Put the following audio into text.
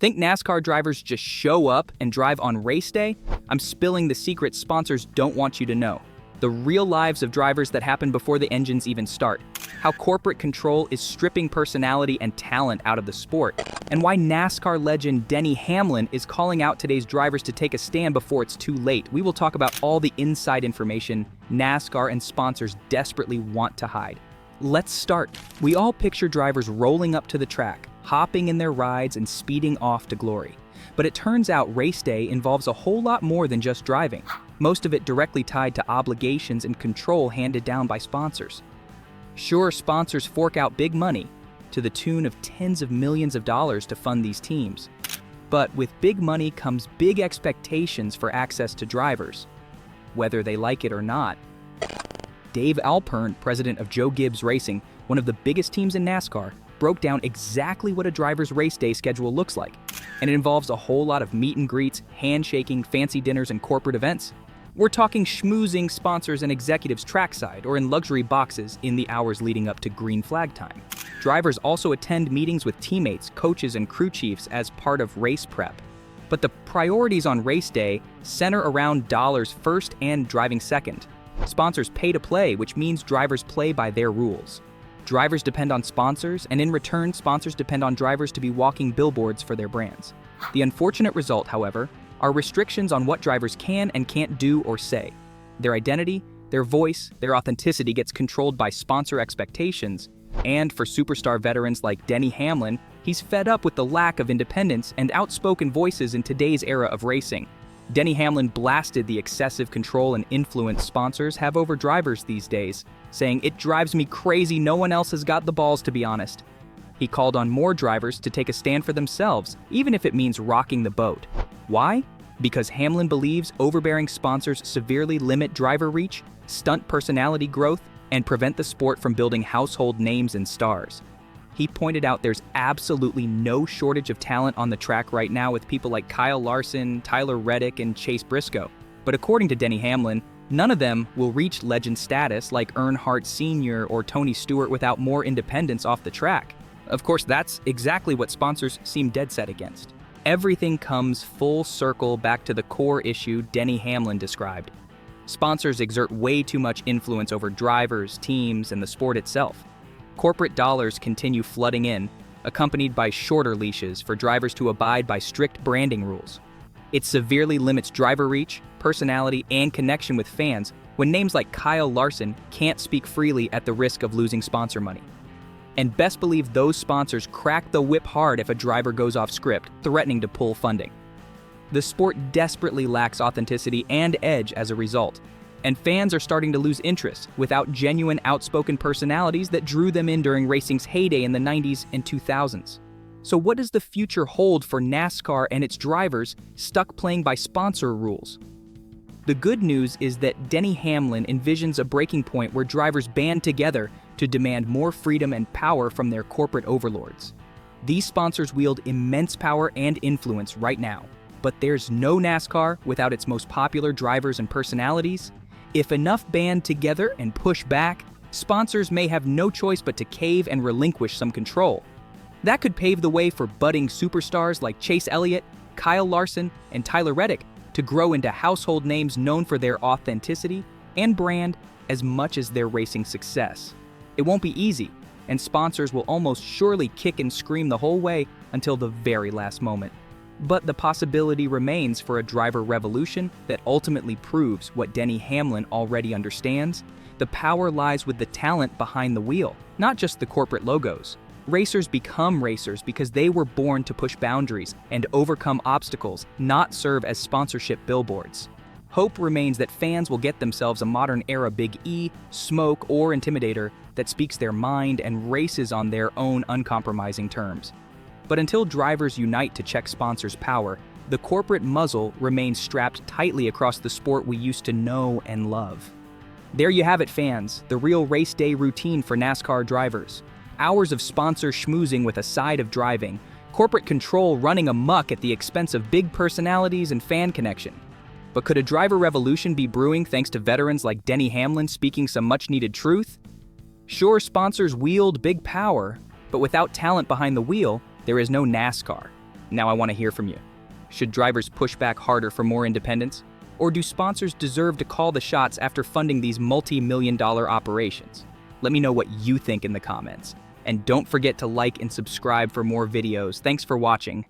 Think NASCAR drivers just show up and drive on race day? I'm spilling the secret sponsors don't want you to know. The real lives of drivers that happen before the engines even start. How corporate control is stripping personality and talent out of the sport. And why NASCAR legend Denny Hamlin is calling out today's drivers to take a stand before it's too late. We will talk about all the inside information NASCAR and sponsors desperately want to hide. Let's start. We all picture drivers rolling up to the track, hopping in their rides and speeding off to glory. But it turns out race day involves a whole lot more than just driving, most of it directly tied to obligations and control handed down by sponsors. Sure, sponsors fork out big money, to the tune of tens of millions of dollars to fund these teams. But with big money comes big expectations for access to drivers, whether they like it or not. Dave Alpern, president of Joe Gibbs Racing, one of the biggest teams in NASCAR, broke down exactly what a driver's race day schedule looks like. And it involves a whole lot of meet and greets, handshaking, fancy dinners, and corporate events. We're talking schmoozing sponsors and executives trackside or in luxury boxes in the hours leading up to green flag time. Drivers also attend meetings with teammates, coaches, and crew chiefs as part of race prep. But the priorities on race day center around dollars first and driving second. Sponsors pay to play, which means drivers play by their rules. Drivers depend on sponsors, and in return, sponsors depend on drivers to be walking billboards for their brands. The unfortunate result, however, are restrictions on what drivers can and can't do or say. Their identity, their voice, their authenticity gets controlled by sponsor expectations, and for superstar veterans like Denny Hamlin, he's fed up with the lack of independence and outspoken voices in today's era of racing. Denny Hamlin blasted the excessive control and influence sponsors have over drivers these days, saying, "It drives me crazy, no one else has got the balls, to be honest." He called on more drivers to take a stand for themselves, even if it means rocking the boat. Why? Because Hamlin believes overbearing sponsors severely limit driver reach, stunt personality growth, and prevent the sport from building household names and stars. He pointed out there's absolutely no shortage of talent on the track right now with people like Kyle Larson, Tyler Reddick, and Chase Briscoe. But according to Denny Hamlin, none of them will reach legend status like Earnhardt Sr. or Tony Stewart without more independence off the track. Of course, that's exactly what sponsors seem dead set against. Everything comes full circle back to the core issue Denny Hamlin described. Sponsors exert way too much influence over drivers, teams, and the sport itself. Corporate dollars continue flooding in, accompanied by shorter leashes for drivers to abide by strict branding rules. It severely limits driver reach, personality, and connection with fans when names like Kyle Larson can't speak freely at the risk of losing sponsor money. And best believe those sponsors crack the whip hard if a driver goes off script, threatening to pull funding. The sport desperately lacks authenticity and edge as a result, and fans are starting to lose interest without genuine outspoken personalities that drew them in during racing's heyday in the 90s and 2000s. So what does the future hold for NASCAR and its drivers stuck playing by sponsor rules? The good news is that Denny Hamlin envisions a breaking point where drivers band together to demand more freedom and power from their corporate overlords. These sponsors wield immense power and influence right now, but there's no NASCAR without its most popular drivers and personalities. If enough band together and push back, sponsors may have no choice but to cave and relinquish some control. That could pave the way for budding superstars like Chase Elliott, Kyle Larson, and Tyler Reddick to grow into household names known for their authenticity and brand as much as their racing success. It won't be easy, and sponsors will almost surely kick and scream the whole way until the very last moment. But the possibility remains for a driver revolution that ultimately proves what Denny Hamlin already understands. The power lies with the talent behind the wheel, not just the corporate logos. Racers become racers because they were born to push boundaries and overcome obstacles, not serve as sponsorship billboards. Hope remains that fans will get themselves a modern-era Big E, smoke, or intimidator that speaks their mind and races on their own uncompromising terms. But until drivers unite to check sponsors' power, the corporate muzzle remains strapped tightly across the sport we used to know and love. There you have it, fans, the real race day routine for NASCAR drivers. Hours of sponsor schmoozing with a side of driving, corporate control running amok at the expense of big personalities and fan connection. But could a driver revolution be brewing thanks to veterans like Denny Hamlin speaking some much-needed truth? Sure, sponsors wield big power, but without talent behind the wheel, there is no NASCAR. Now I want to hear from you. Should drivers push back harder for more independence? Or do sponsors deserve to call the shots after funding these multi-million-dollar operations? Let me know what you think in the comments. And don't forget to like and subscribe for more videos. Thanks for watching.